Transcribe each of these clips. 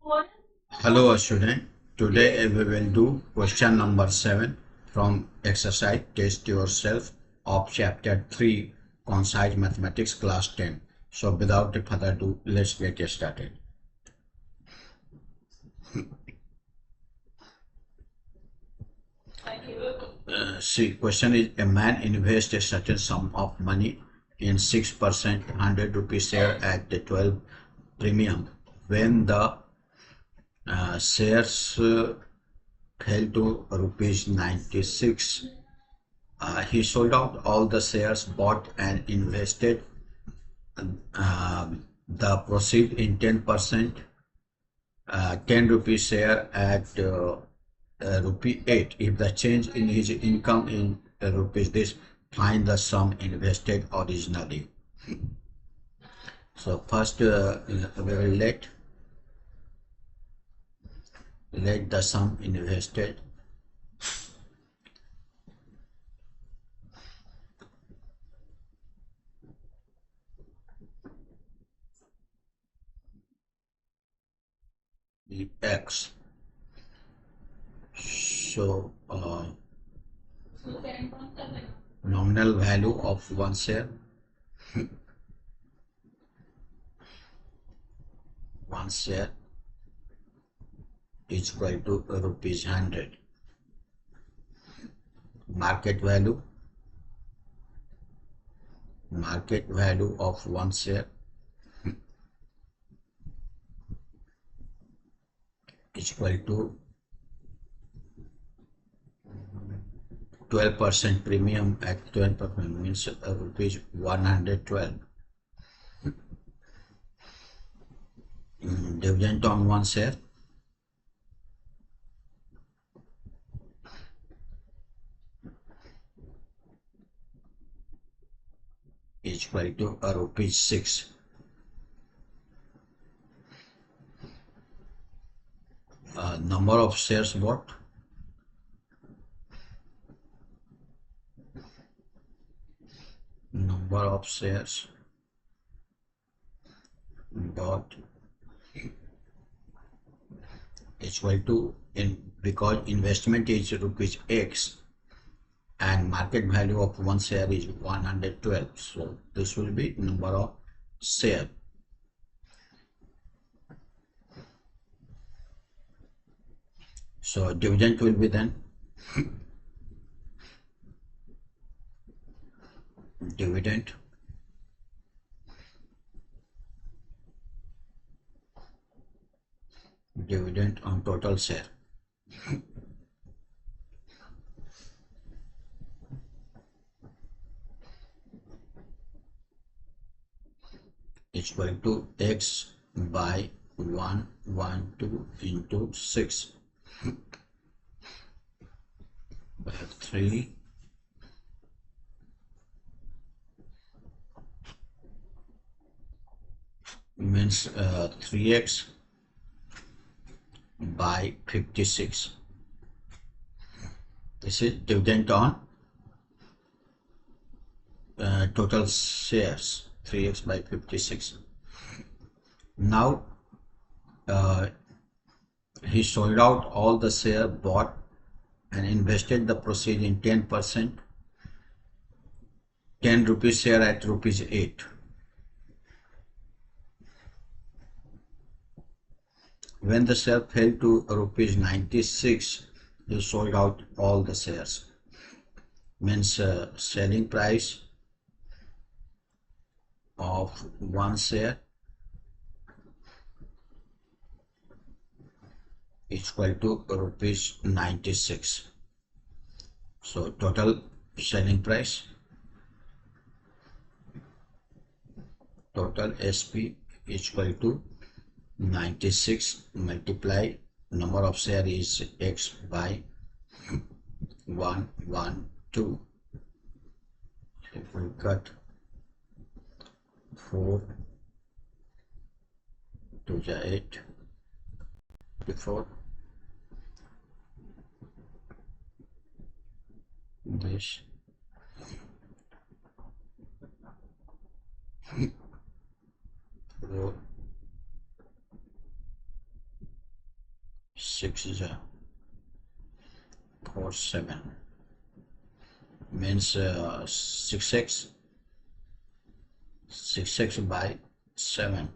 Hello student. Today we will do question number 7 from exercise test yourself of chapter 3 Concise Mathematics class 10. So without further ado, let's get started. See, question is a man invests a certain sum of money in 6% 100 rupees share at the 12 premium. When the shares fell to rupees 96, he sold out all the shares bought and invested the proceed in 10%, 10 rupees share at rupee 8. If the change in his income in rupees this, find the sum invested originally. So first we will let the sum invested be x. So nominal value of one share, one share is equal to rupees 100. Market value of one share is equal to 12% premium at 12% means rupees 112. Dividend on one share is equal to rupees 6. Number of shares bought, number of shares bought is equal to, because investment is rupees x and market value of one share is 112, so this will be number of share. So dividend will be then dividend on total share is equal to x by 112 into 6 by 3 means 3x by 56. This is dividend on total shares, 3x by 56. Now he sold out all the share bought and invested the proceeds in 10%, 10 rupees share at rupees 8. When the share fell to rupees 96, he sold out all the shares. Means selling price of one share is equal to rupees 96. So total selling price, total SP is equal to 96 multiply number of share is x by 112. If we cut 4 to the 8 before this 4 6 is 4 7 means 6x by 7.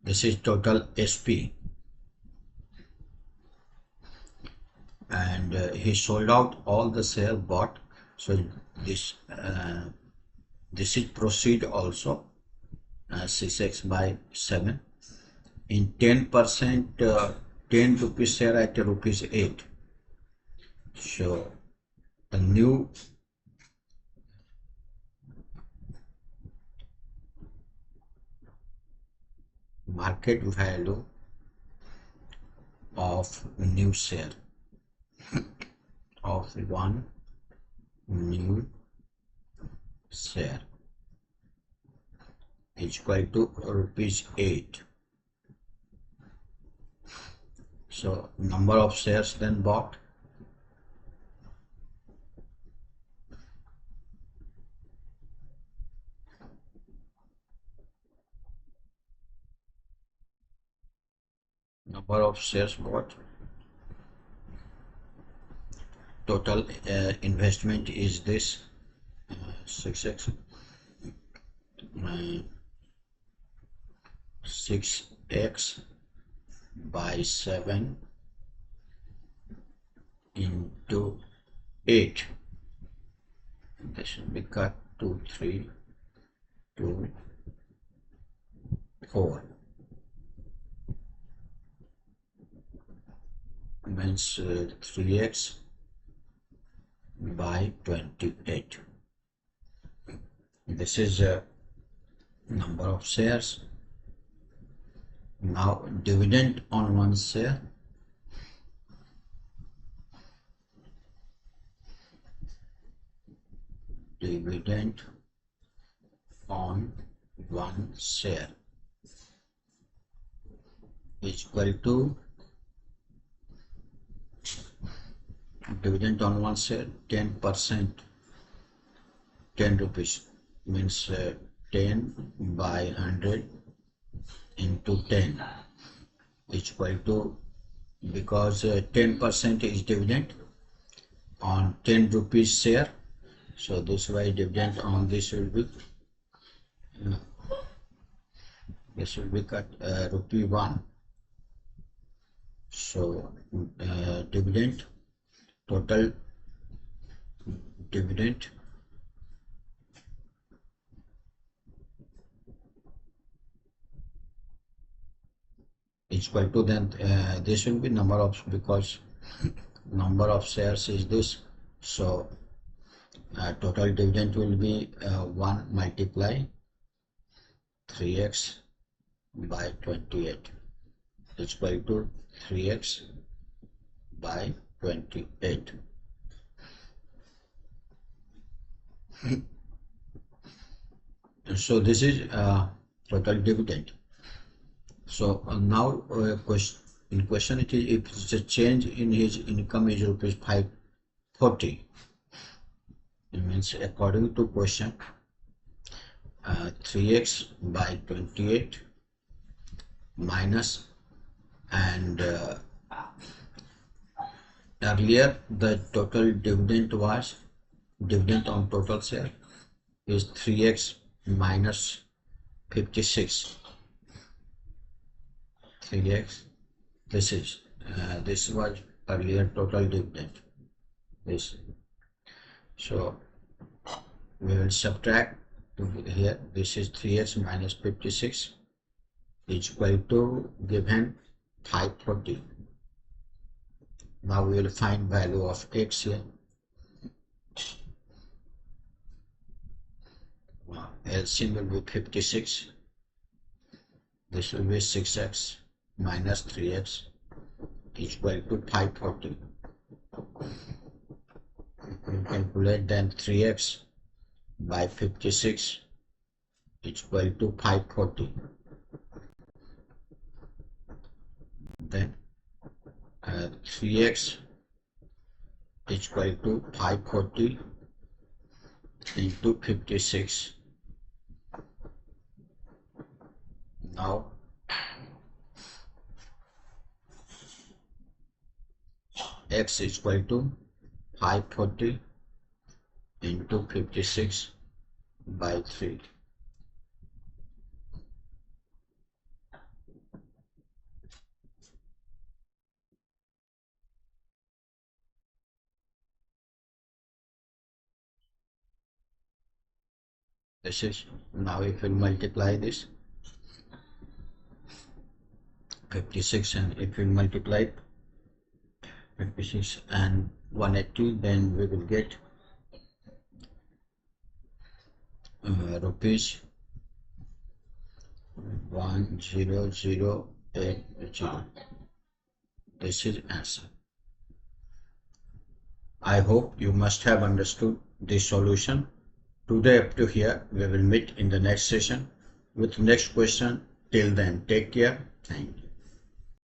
This is total SP, and he sold out all the share bought. So this this is proceed also, 6x by 7 in 10%, 10 rupees share at rupees 8. So the new market value of new share of one new share is equal to rupees 8. So number of shares then bought, number of shares bought, total investment is this, 6x 6x by 7 into 8. This should be cut 2 3 2 4 means 3x by 28. This is number of shares. Now dividend on one share, dividend on one share is equal to dividend on one share 10%, 10 rupees means 10 by 100 into 10 is equal to, because 10% is dividend on 10 rupees share, so this way dividend on this will be cut rupee 1. So dividend, total dividend is equal to, then this will be number of, because number of shares is this, so total dividend will be 1 multiply 3x by 28 is equal to 3x by 28. So this is total dividend. So now in question it is, if the change in his income is rupees 540, it means according to question 3x by 28 minus, and earlier the total dividend was, dividend on total share is 3x minus 56. 3x, this was earlier total dividend, this. So we will subtract here, this is 3x minus 56 is equal to given 540. Now we will find value of x here. LCM will be 56. This will be 6x minus 3x is equal to 540. We calculate, then 3x by 56 is equal to 540. Then 3x is equal to 540 into 56. Now x is equal to 540 into 56 by 3. This is, now if we multiply this 56, and if we multiply 56 and 180, then we will get rupees 10080. This is answer. I hope you must have understood this solution. Today up to here. We will meet in the next session with next question. Till then, take care. Thank you.